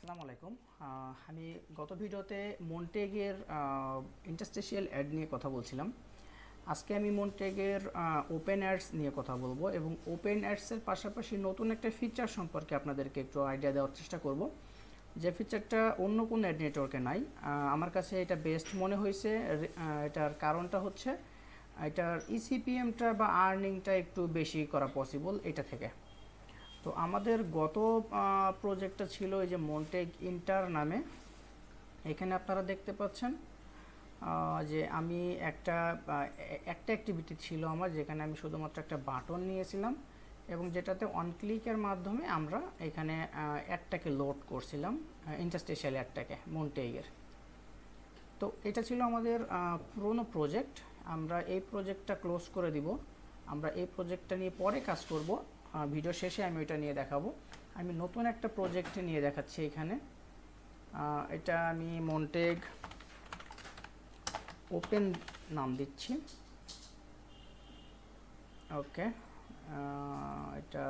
আসসালামু আলাইকুম। আমি গত ভিডিওতে মন্টেগের ইন্টারস্টেশিয়াল অ্যাড নিয়ে কথা বলছিলাম। আজকে আমি মন্টেগের ওপেন অ্যাডস নিয়ে কথা বলবো এবং ওপেন অ্যাডসের পাশাপাশি নতুন একটা ফিচার সম্পর্কে আপনাদেরকে একটু আইডিয়া দেওয়ার চেষ্টা করব, যে ফিচারটা অন্য কোনো অ্যাড নেটওয়ার্কে নাই। আমার কাছে এটা বেস্ট মনে হয়েছে। এটার কারণটা হচ্ছে এটার ইসিপিএমটা বা আর্নিংটা একটু বেশি করা পসিবল এটা থেকে। তো আমাদের গত প্রজেক্টটা ছিল এই যে মন্টেগ ইন্টার নামে। এখানে আপনারা দেখতে পাচ্ছেন যে আমি একটা অ্যাক্টিভিটি ছিল আমার, যেখানে আমি শুধুমাত্র একটা বাটন নিয়েছিলাম এবং যেটাতে অন ক্লিকের মাধ্যমে আমরা এখানে অ্যাডটাকে লোড করছিলাম, ইন্টারস্টেশিয়াল অ্যাডটাকে মন্টেগের। তো এটা ছিল আমাদের পুরনো প্রজেক্ট। আমরা এই প্রজেক্টটা ক্লোজ করে দিব। আমরা এই প্রজেক্টটা নিয়ে পরে কাজ করব। ভিডিও শেষে আমি ওইটা নিয়ে দেখাবো। আমি নতুন একটা প্রজেক্ট নিয়ে দেখাচ্ছি এখানে। এটা আমি মন্টেগ ওপেন নাম দিচ্ছি। ওকে, এটা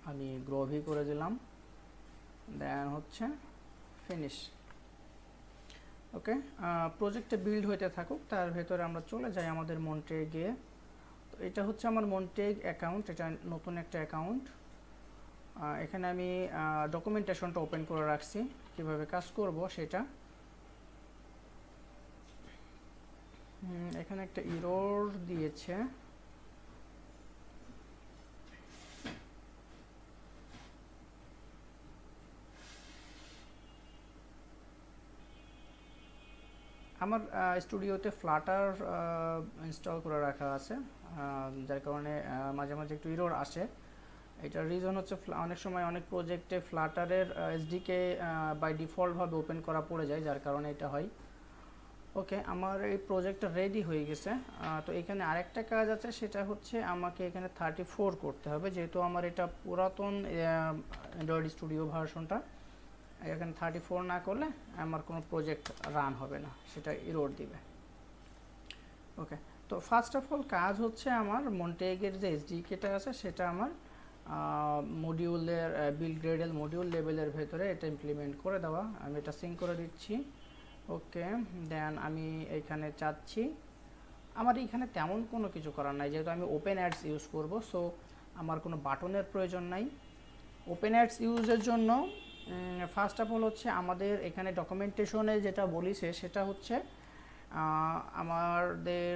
আমি গ্রোভি করে দিলাম, দেন হচ্ছে ফিনিশ। ওকে, প্রজেক্টটা বিল্ড হইতে থাকুক, তার ভেতরে আমরা চলে যাই আমাদের মন্টেগে। তো এটা হচ্ছে আমার মন্টেগ অ্যাকাউন্ট, এটা নতুন একটা অ্যাকাউন্ট। এখানে আমি ডকুমেন্টেশনটা ওপেন করে রাখছি, কীভাবে কাজ করব সেটা। এখানে একটা ইরর দিয়েছে, আমার স্টুডিওতে ফ্লাটার ইনস্টল করে রাখা আছে, যার কারণে মাঝে মাঝে একটু ইরর আসে। এটার রিজন হচ্ছে অনেক সময় অনেক প্রজেক্টে ফ্লাটারের এসডিকে বাই ডিফল্টভাবে ওপেন করা পড়ে যায়, যার কারণে এটা হয়। ওকে, আমার এই প্রজেক্টটা রেডি হয়ে গেছে। তো এখানে আরেকটা কাজ আছে, সেটা হচ্ছে আমাকে এখানে 34 করতে হবে, যেহেতু আমার এটা পুরাতন অ্যান্ড্রয়েড স্টুডিও ভার্সনটা। এখানে 34 না করলে আমার কোনো প্রজেক্ট রান হবে না, সেটা ইরোর দিবে। ওকে, তো ফার্স্ট অফ অল কাজ হচ্ছে আমার মন্টেগের যে এসডিকেটা আছে সেটা আমার মডিউলের বিল্ড গ্রেডেল মডিউল লেভেলের ভেতরে এটা ইমপ্লিমেন্ট করে দেওয়া। আমি এটা সিঙ্ক করে দিচ্ছি। ওকে, দেন আমি এইখানে চাচ্ছি, আমার এইখানে তেমন কোনো কিছু করার নাই, যেহেতু আমি ওপেন অ্যাডস ইউজ করব, সো আমার কোনো বাটনের প্রয়োজন নাই। ওপেন অ্যাডস ইউজের জন্য ফার্স্ট অফ অল হচ্ছে আমাদের এখানে ডকুমেন্টেশনে যেটা বলিছে সেটা হচ্ছে আমাদের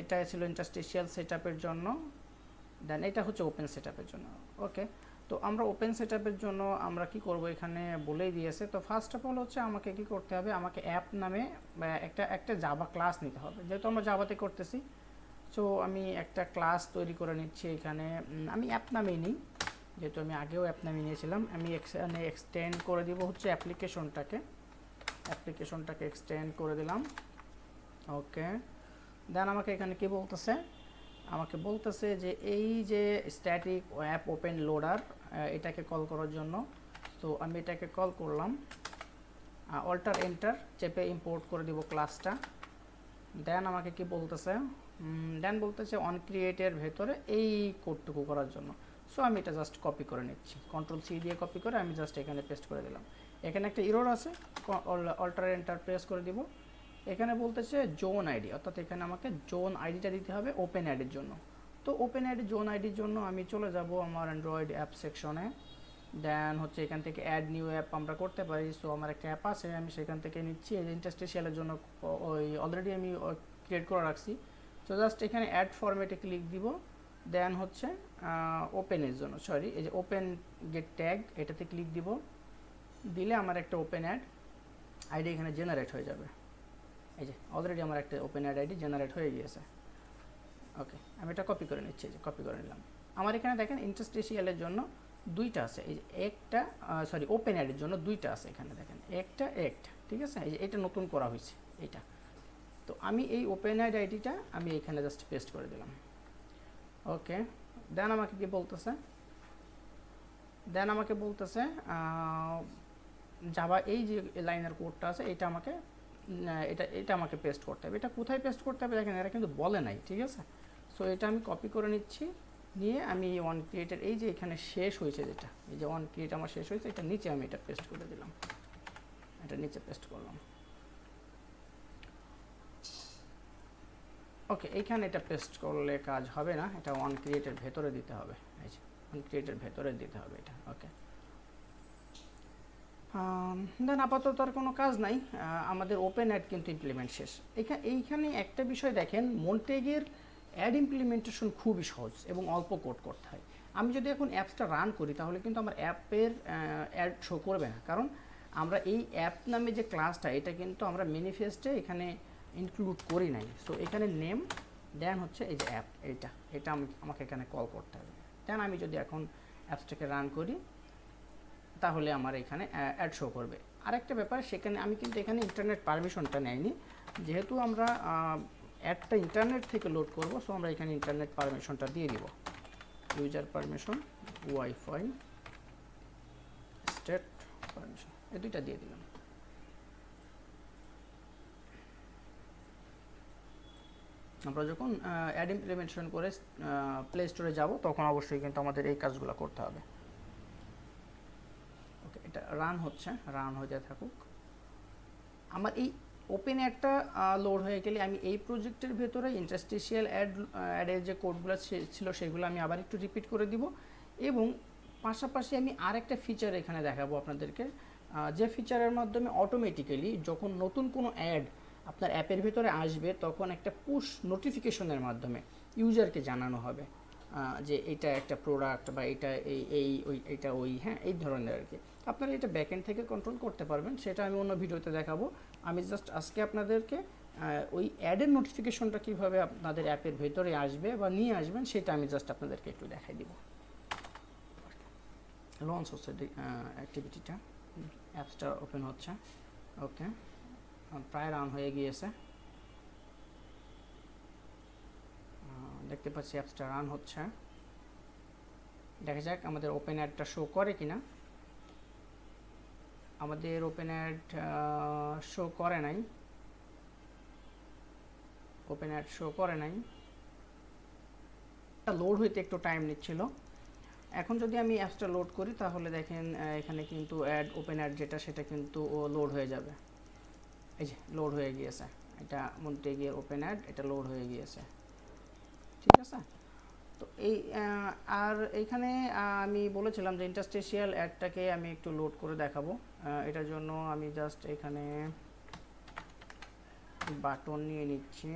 এটা ছিল ইন্টারস্টেশিয়াল সেটআপের জন্য, দেন এটা হচ্ছে ওপেন সেটআপের জন্য। ওকে, তো আমরা ওপেন সেটআপের জন্য আমরা কি করব এখানে বলেই দিয়েছে। তো ফার্স্ট অফ অল হচ্ছে আমাকে কি করতে হবে, আমাকে অ্যাপ নামে একটা জাভা ক্লাস নিতে হবে, যেহেতু আমরা জাভাতে করতেছি। সো আমি একটা ক্লাস তৈরি করে নিচ্ছি এখানে। আমি অ্যাপ নামেই নিই, যেহেতু আমি আগেও অ্যাপ নামে নিয়েছিলাম। আমি এখানে এক্সটেন্ড করে দিব হচ্ছে অ্যাপ্লিকেশনটাকে এক্সটেন্ড করে দিলাম। ওকে, দেন আমাকে এখানে কি বলতেছে, আমাকে বলতেছে যে এই যে স্ট্যাটিক অ্যাপ ওপেন লোডার, এটাকে কল করার জন্য। তো আমি এটাকে কল করলাম, অল্টার এন্টার চেপে ইম্পোর্ট করে দিব ক্লাসটা। দেন আমাকে কি বলতেছে, দেন বলতেছে অন ক্রিয়েটের ভেতরে এই কোডটুকু করার জন্য। সো আমি এটা জাস্ট কপি করে নিচ্ছি, কন্ট্রোল সি দিয়ে কপি করে আমি জাস্ট এখানে পেস্ট করে দিলাম। এখানে একটা ইরর আছে, অল্টার এন্টার প্রেস করে দিব। এখানে বলতেছে জোন আইডি, অর্থাৎ এখানে আমাকে জোন আইডিটা দিতে হবে ওপেন অ্যাডের জন্য। তো ওপেন অ্যাড জোন আইডির জন্য আমি চলে যাব আমার অ্যান্ড্রয়েড অ্যাপ সেকশনে। দেন হচ্ছে এখান থেকে অ্যাড নিউ অ্যাপ আমরা করতে পারি। সো আমার একটা অ্যাপ আছে, আমি সেখান থেকে নিচ্ছি। এই ইন্টারস্টেশিয়ালের জন্য ওই অলরেডি আমি ক্রিয়েট করে রাখছি। সো জাস্ট এখানে অ্যাড ফরম্যাটে ক্লিক দিব। দেন হচ্ছে ওপেনের জন্য এই যে ওপেন গেট ট্যাগ, এটাতে ক্লিক দিব। দিলে আমার একটা ওপেন অ্যাড আইডি এখানে জেনারেট হয়ে যাবে। এই যে অলরেডি আমার একটা ওপেন অ্যাড আইডি জেনারেট হয়ে গিয়েছে। ওকে, আমি এটা কপি করে নিচ্ছি, এই যে কপি করে নিলাম। আমার এখানে দেখেন ইন্টারস্টেশিয়ালের জন্য দুইটা আছে, এই যে একটা ওপেন অ্যাডের জন্য দুইটা আছে, এখানে দেখেন একটা, ঠিক আছে। এই যে এটা নতুন করা হয়েছে এইটা। তো আমি এই ওপেন অ্যাড আইডিটা আমি এখানে জাস্ট পেস্ট করে দিলাম। ওকে, দেন আমাকে কি বলতেছে, জাভা এই যে লাইনের কোডটা আছে এটা আমাকে এটা আমাকে পেস্ট করতে হবে। এটা কোথায় পেস্ট করতে হবে দেখেন, এরা কিন্তু বলে নাই, ঠিক আছে। সো এটা আমি কপি করে নিচ্ছি, নিয়ে আমি ওয়ান ক্রিয়েটের এই যে এখানে শেষ হয়েছে যেটা, এই যে ওয়ান ক্রিয়েট আমার শেষ হয়েছে, এটা নিচে আমি এটা পেস্ট করে দিলাম, এটা নিচে পেস্ট করলাম। ওকে, এইখানে এটা পেস্ট করলে কাজ হবে না, এটা ওয়ান ক্রিয়েটের ভেতরে দিতে হবে, এই যে ওয়ান ক্রিয়েটের ভেতরে দিতে হবে এটা। ওকে, দেন আপাতত আর কোনো কাজ নাই, আমাদের ওপেন অ্যাড কিন্তু ইমপ্লিমেন্ট শেষ। এইখানে একটা বিষয় দেখেন, মন্টেগের অ্যাড ইমপ্লিমেন্টেশন খুবই সহজ এবং অল্প কোড করতে হয়। আমি যদি এখন অ্যাপসটা রান করি তাহলে কিন্তু আমার অ্যাপের অ্যাড শো করবে না, কারণ আমরা এই অ্যাপ নামে যে ক্লাসটা, এটা কিন্তু আমরা ম্যানিফেস্টে এখানে ইনক্লুড করি নাই। সো এখানে নেম দেন হচ্ছে এই যে অ্যাপ, এটা আমাকে এখানে কল করতে হবে। দেন আমি যদি এখন অ্যাপসটাকে রান করি তাহলে আমার এখানে অ্যাড শো করবে। আরেকটা ব্যাপার, সেখানে আমি কিন্তু এখানে ইন্টারনেট পারমিশনটা নেইনি, যেহেতু আমরা অ্যাডটা ইন্টারনেট থেকে লোড করব। সো আমরা এখানে ইন্টারনেট পারমিশনটা দিয়ে দিব, user permission, wifi, state permission, এই দুইটা দিয়ে দিলাম। আমরা যখন অ্যাড ইমপ্লিমেন্টেশন করে প্লে স্টোরে যাব তখন অবশ্যই কিন্তু আমাদের এই কাজগুলো করতে হবে। ওকে, এটা রান হচ্ছে, রান হয়ে যায় থাকুক। আমার এই ওপেন অ্যাডটা লোড হয়ে গেলে আমি এই প্রজেক্টের ভেতরে ইন্টারস্টিশিয়াল অ্যাডের যে কোডগুলো ছিল সেগুলো আমি আবার একটু রিপিট করে দিব, এবং পাশাপাশি আমি আরেকটা ফিচার এখানে দেখাবো আপনাদেরকে, যে ফিচারের মাধ্যমে অটোমেটিক্যালি যখন নতুন কোনো অ্যাড আপনার অ্যাপের ভেতরে আসবে তখন একটা পুশ নোটিফিকেশনের মাধ্যমে ইউজারকে জানানো হবে যে এটা একটা প্রোডাক্ট বা এটা এটা হ্যাঁ, এই ধরনের আর কি। আপনারা এটা ব্যাকএন্ড থেকে কন্ট্রোল করতে পারবেন, সেটা আমি অন্য ভিডিওতে দেখাবো। আমি জাস্ট আজকে আপনাদেরকে ওই অ্যাডের নোটিফিকেশনটা কীভাবে আপনাদের অ্যাপের ভেতরে আসবে বা নিয়ে আসবেন সেটা আমি জাস্ট আপনাদেরকে একটু দেখাই দিব। লঞ্চ হচ্ছে অ্যাক্টিভিটিটা, অ্যাপসটা ওপেন হচ্ছে। ওকে, প্রায় রান হয়ে গিয়েছে, দেখতে পাচ্ছি অ্যাপসটা রান হচ্ছে। দেখা যাক আমাদের ওপেন অ্যাডটা শো করে কিনা। আমাদের ওপেন অ্যাড শো করে নাই, ওপেন অ্যাড শো করে নাই, লোড হইতে একটু টাইম নিচ্ছিল। এখন যদি আমি অ্যাপসটা লোড করি তাহলে দেখেন এখানে কিন্তু ওপেন অ্যাড যেটা সেটা কিন্তু লোড হয়ে যাবে। এই যে লোড হয়ে গিয়েছে, এটা মন্টেগের ওপেন অ্যাড, এটা লোড হয়ে গিয়েছে, ঠিক আছে। তো এই আর এইখানে আমি বলেছিলাম যে ইন্টারস্টিশিয়াল অ্যাডটাকে আমি একটু লোড করে দেখাবো। এটার জন্য আমি জাস্ট এখানে বাটন নিয়ে নিচ্ছি,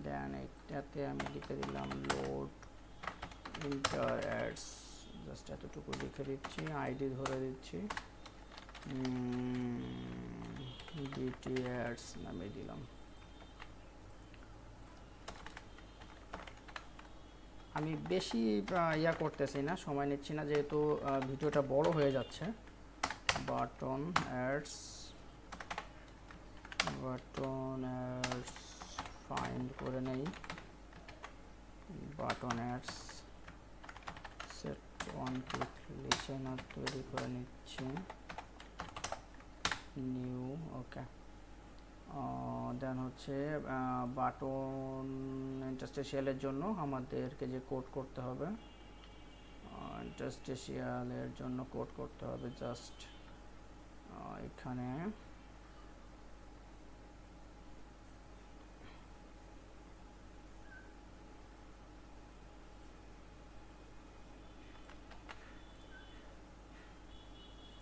দেন এটাতে আমি লিখে দিলাম লোড ইন্টার অ্যাডস, জাস্ট এতটুকু লিখে দিচ্ছি, আইডি ধরে দিচ্ছি, বিটি অ্যাডস নামে দিলাম। আমি বেশি ইয়া করতেছি না, সময় নিচ্ছি না, যেহেতু ভিডিওটা বড় হয়ে যাচ্ছে। Button ads, button ads find করে নেই, button ads set one click listener তৈরি করে নিচ্ছি, নিউ। ওকে, দেন হচ্ছে বাটন ইন্টারস্টিশিয়ালের জন্য আমাদেরকে যে কোড করতে হবে, ইন্টারস্টিশিয়ালের জন্য কোড করতে হবে জাস্ট এখানে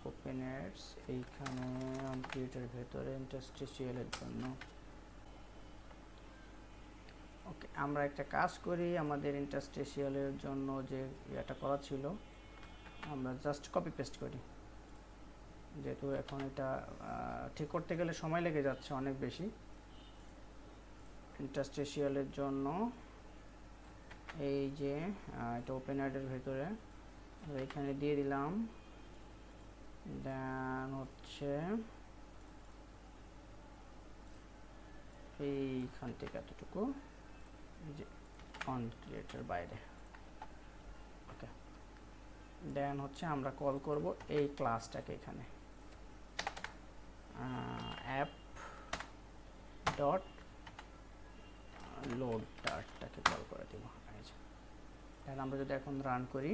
ওপেন অ্যাডস, এইখানে কম্পিউটার ভেতরে ইন্টারস্টিশিয়ালের জন্য। ওকে, আমরা একটা কাজ করি, আমাদের ইন্টারস্টিশিয়ালের জন্য যে এটা করা ছিল আমরা জাস্ট কপি পেস্ট করি, যেহেতু এখন এটা ঠিক করতে গেলে সময় লেগে যাচ্ছে অনেক বেশি। ইন্টারস্টিশিয়ালের জন্য এই যে এটা ওপেন অ্যাডের ভেতরে এখানে দিয়ে দিলাম, দেন হচ্ছে এইখান থেকে এতটুকু যে অন ক্রিয়েটের বাইরে। ওকে, দেন হচ্ছে আমরা কল করব এই ক্লাসটাকে, এখানে অ্যাপ ডট লোড ডার্টটাকে কল করে দেব। তাহলে আমরা যদি এখন রান করি,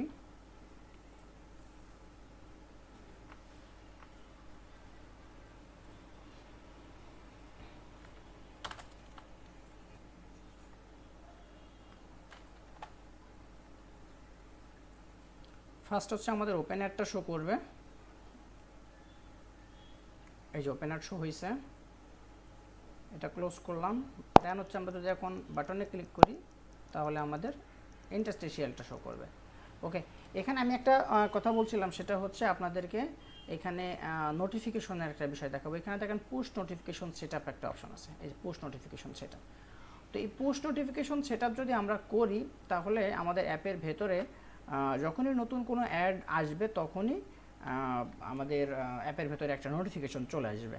ফার্স্ট হচ্ছে আমাদের ওপেন অ্যাডটা শো করবে। এই যে ওপেন অ্যাড শো হয়েছে, এটা ক্লোজ করলাম। দেন হচ্ছে আমরা যদি এখন বাটনে ক্লিক করি তাহলে আমাদের ইন্টারস্টিশিয়ালটা শো করবে। ওকে, এখানে আমি একটা কথা বলছিলাম, সেটা হচ্ছে আপনাদেরকে এখানে নোটিফিকেশনের একটা বিষয় দেখাবো। এখানে দেখেন পুশ নোটিফিকেশন সেটআপ একটা অপশন আছে, এই যে পুশ নোটিফিকেশন সেটআপ। তো এই পুশ নোটিফিকেশন সেটআপ যদি আমরা করি তাহলে আমাদের অ্যাপের ভেতরে যখনই নতুন কোনো অ্যাড আসবে তখনই আমাদের অ্যাপের ভেতরে একটা নোটিফিকেশন চলে আসবে।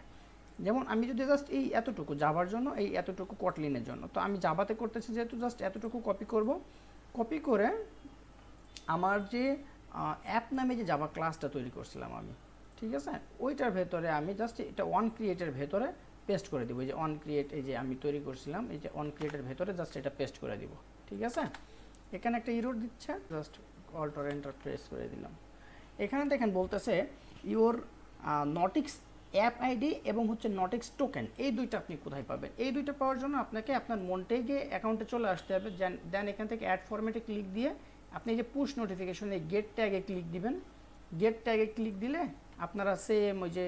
যেমন আমি যদি জাস্ট এই এতটুকু জাভার জন্য, এই এতটুকু কটলিনের জন্য, তো আমি জাভাতে করতেছি যেহেতু জাস্ট এতটুকু কপি করব। কপি করে আমার যে অ্যাপ নামে যে জাভা ক্লাসটা তৈরি করছিলাম আমি, ঠিক আছে, ওইটার ভেতরে আমি জাস্ট এটা অন ক্রিয়েটের ভেতরে পেস্ট করে দিব। এই যে অন ক্রিয়েট, এই যে আমি তৈরি করছিলাম, এই যে অন ক্রিয়েটের ভেতরে জাস্ট এটা পেস্ট করে দিব। ঠিক আছে, এখানে একটা ইরর দিচ্ছে, just alt or enter press করে দিলাম। এখানে দেখেন বলতেছে ইওর নটিক্স অ্যাপ আইডি এবং হচ্ছে নটিক্স টোকেন, এই দুইটা আপনি কোথায় পাবেন? এই দুইটা পাওয়ার জন্য আপনাকে আপনার মনটেগে অ্যাকাউন্টে চলে আসতে হবে। দেন এখান থেকে অ্যাড ফরম্যাটে ক্লিক দিয়ে আপনি যে পুশ নোটিফিকেশনে গেট ট্যাগে ক্লিক দিবেন। গেট ট্যাগে ক্লিক দিলে আপনারা সেম ওই যে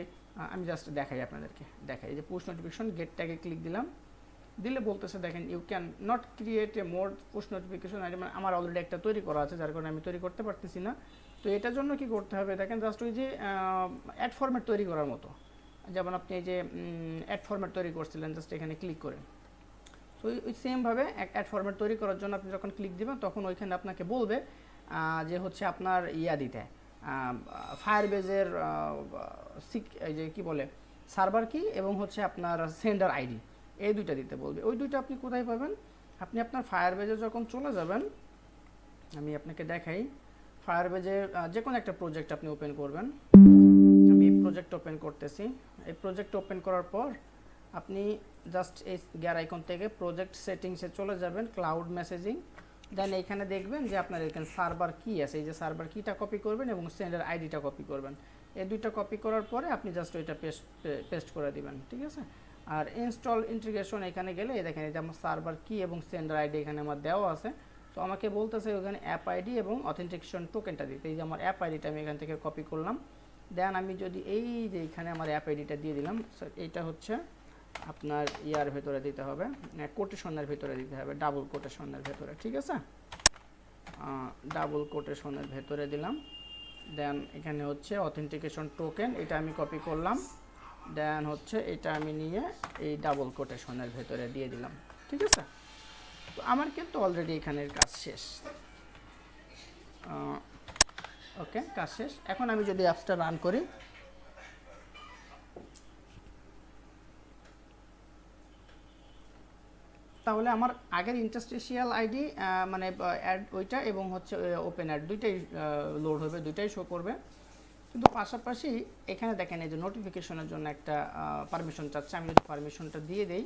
আমি জাস্ট দেখাই আপনাদেরকে, দেখাই যে পুশ নোটিফিকেশন, গেট ট্যাগে ক্লিক দিলাম, দিলে বলতেছে দেখেন you can not create a more push notification ID. আমার অলরেডি একটা তৈরি করা আছে, যার কারণে আমি তৈরি করতে পারতেছি না। তো এটার জন্য কি করতে হবে দেখেন, জাস্ট ওই যে অ্যাড ফরম্যাট তৈরি করার মতো, যেমন আপনি এই যে অ্যাড ফরম্যাট তৈরি করছিলেন, জাস্ট এখানে ক্লিক করে, তো ওই সেমভাবে অ্যাড ফরম্যাট তৈরি করার জন্য আপনি যখন ক্লিক দিবেন তখন ওইখানে আপনাকে বলবে যে হচ্ছে আপনার ইয়া দিতে ফায়ারবেজের এই যে কি বলে সার্ভার কি এবং হচ্ছে আপনার সেন্ডার আইডি, এই দুইটা দিতে বলবে। ওই দুইটা আপনি কোথায় পাবেন? আপনি আপনার ফায়ারবেজে যখন চলে যাবেন, আমি আপনাকে দেখাই, ফায়ারবেজে যে কোনো একটা প্রজেক্ট আপনি ওপেন করবেন। আমি প্রজেক্ট ওপেন করতেছি। এই প্রজেক্ট ওপেন করার পর আপনি জাস্ট এই গিয়ার আইকন থেকে প্রজেক্ট সেটিংসে চলে যাবেন, ক্লাউড মেসেজিং। দেন এইখানে দেখবেন যে আপনার এখানে সার্ভার কি আছে, এই যে সার্ভার কিটা কপি করবেন এবং সেন্ডার আইডিটা কপি করবেন। এই দুইটা কপি করার পরে আপনি জাস্ট ওইটা পেস্ট করে দিবেন। ঠিক আছে, আর ইনস্টল ইন্টিগ্রেশন এখানে গেলে এই দেখেন এই যে আমার সার্ভার কি এবং সেন্ডার আইডি এখানে আমার দেওয়া আছে। তো আমাকে বলতেছে ওখানে অ্যাপ আইডি এবং অথেন্টিকেশন টোকেনটা দিতে। এই যে আমার অ্যাপ আইডিটা আমি এখান থেকে কপি করলাম। দেন আমি যদি এই যে এখানে আমার অ্যাপ আইডিটা দিয়ে দিলাম, এইটা হচ্ছে আপনার ইয়ার ভেতরে দিতে হবে, কোটেশনের ভেতরে দিতে হবে, ডাবল কোটেশনের ভেতরে। ঠিক আছে, ডাবল কোটেশনের ভেতরে দিলাম। দেন এখানে হচ্ছে অথেন্টিকেশন টোকেন, এটা আমি কপি করলাম। দেন হচ্ছে এটা আমি নিয়ে এই ডাবল কোটেশনের ভেতরে দিয়ে দিলাম। ঠিক আছে, তো আমার কিন্তু অলরেডি এখানের কাজ শেষ। ওকে, কাজ শেষ। এখন আমি যদি অ্যাপসটা রান করি, তাহলে আমার আগের ইন্টারস্টিশিয়াল আইডি মানে অ্যাড ওইটা এবং হচ্ছে ওপেন অ্যাড দুইটাই লোড হবে, দুইটাই শো করবে। কিন্তু পাশাপাশি এখানে দেখেন এই যে নোটিফিকেশনের জন্য একটা পারমিশন চাচ্ছে। আমি যদি পারমিশনটা দিয়ে দেই,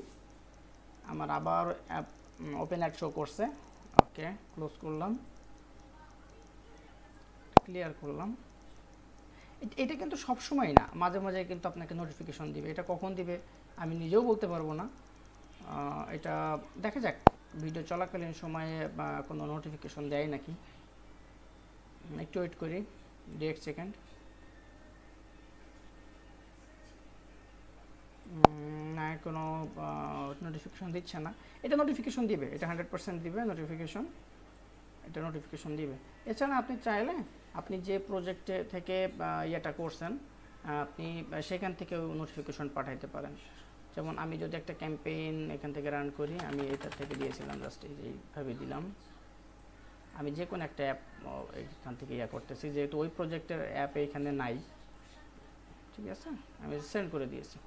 আমার আবার অ্যাপ ওপেন অ্যাড শো করছে। ওকে, ক্লোজ করলাম, ক্লিয়ার করলাম। এটা কিন্তু সব সময় না, মাঝে মাঝে কিন্তু আপনাকে নোটিফিকেশন দিবে। এটা কখন দিবে আমি নিজেও বলতে পারবো না, এটা দেখা যাক ভিডিও চলাকালীন সময়ে কোনো নোটিফিকেশন দেয় নাকি। একটু ওয়েট করি 1 সেকেন্ড। না, কোনো নোটিফিকেশন দিচ্ছে না। এটা নোটিফিকেশন দিবে, এটা 100% দিবে নোটিফিকেশন, এটা নোটিফিকেশন দিবে। এছাড়া আপনি চাইলে আপনি যে প্রজেক্টে থেকে ইয়েটা করছেন আপনি সেখান থেকেও নোটিফিকেশন পাঠাইতে পারেন। যেমন আমি যদি একটা ক্যাম্পেইন এখান থেকে রান করি, আমি এটা থেকে দিয়েছিলাম, জাস্ট এইভাবে দিলাম। আমি যে কোনো একটা অ্যাপ এখান থেকে ইয়া করতেছি, যেহেতু ওই প্রজেক্টের অ্যাপ এখানে নাই। ঠিক আছে, আমি সেন্ড করে দিয়েছি।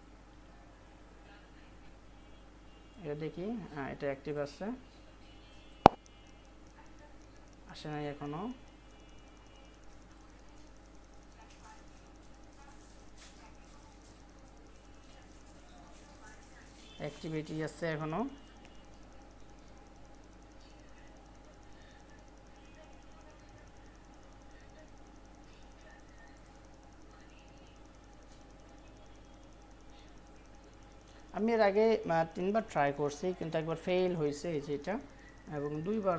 এটা দেখি, এটা অ্যাক্টিভ আছে, আসে নাই এখনো। অ্যাক্টিভিটি আছে এখনো। আমি এর আগে 3বার ট্রাই করছি, কিন্তু একবার ফেল হয়েছে এই যে এটা, এবং 2বার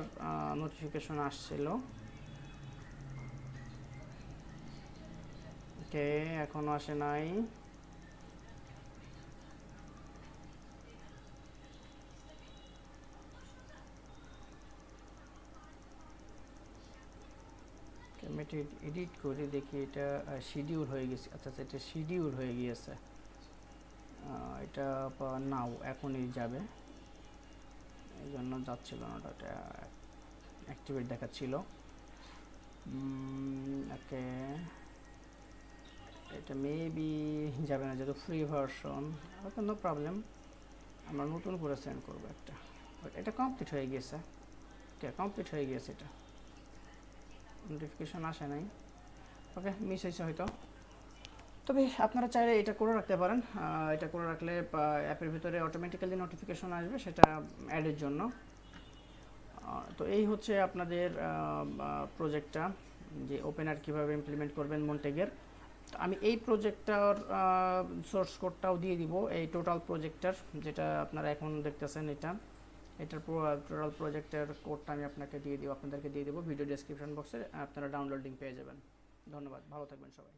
নোটিফিকেশন আসছিল। ওকে, এখনো আসে নাই। আমি এটা এডিট করে দেখি, এটা শিডিউল হয়ে গেছে। আচ্ছা আচ্ছা, এটা শিডিউল হয়ে গিয়েছে। এটা নাও এখনই যাবে, এই জন্য যাচ্ছিল না, ওটা অ্যাক্টিভেট দেখাচ্ছিল। ওকে, এটা মেবি যাবে না যেহেতু ফ্রি ভার্সন। ওকে, নো প্রবলেম, আমরা নতুন করে সেন্ড করবো একটা। এটা কমপ্লিট হয়ে গিয়েছে। ওকে, কমপ্লিট হয়ে গিয়েছে, এটা নোটিফিকেশন আসে নাই। ওকে, মিস হয়েছে হয়তো। তবে আপনারা চাইলে এটা করে রাখতে পারেন। এটা করে রাখলে অ্যাপের ভিতরে অটোমেটিক্যালি নোটিফিকেশন আসবে, সেটা অ্যাডের জন্য। তো এই হচ্ছে আপনাদের প্রজেক্টটা, যে ওপেনার কীভাবে ইমপ্লিমেন্ট করবেন মন্টেগের। তো আমি এই প্রজেক্টটার সোর্স কোডটাও দিয়ে দিব, এই টোটাল প্রজেক্টটার, যেটা আপনারা এখন দেখতেছেন এটার টোটাল প্রজেক্টের কোডটা আমি আপনাদেরকে দিয়ে দেবো ভিডিও ডেসক্রিপশন বক্সে, আপনারা ডাউনলোড লিঙ্ক পেয়ে যাবেন। ধন্যবাদ, ভালো থাকবেন সবাই।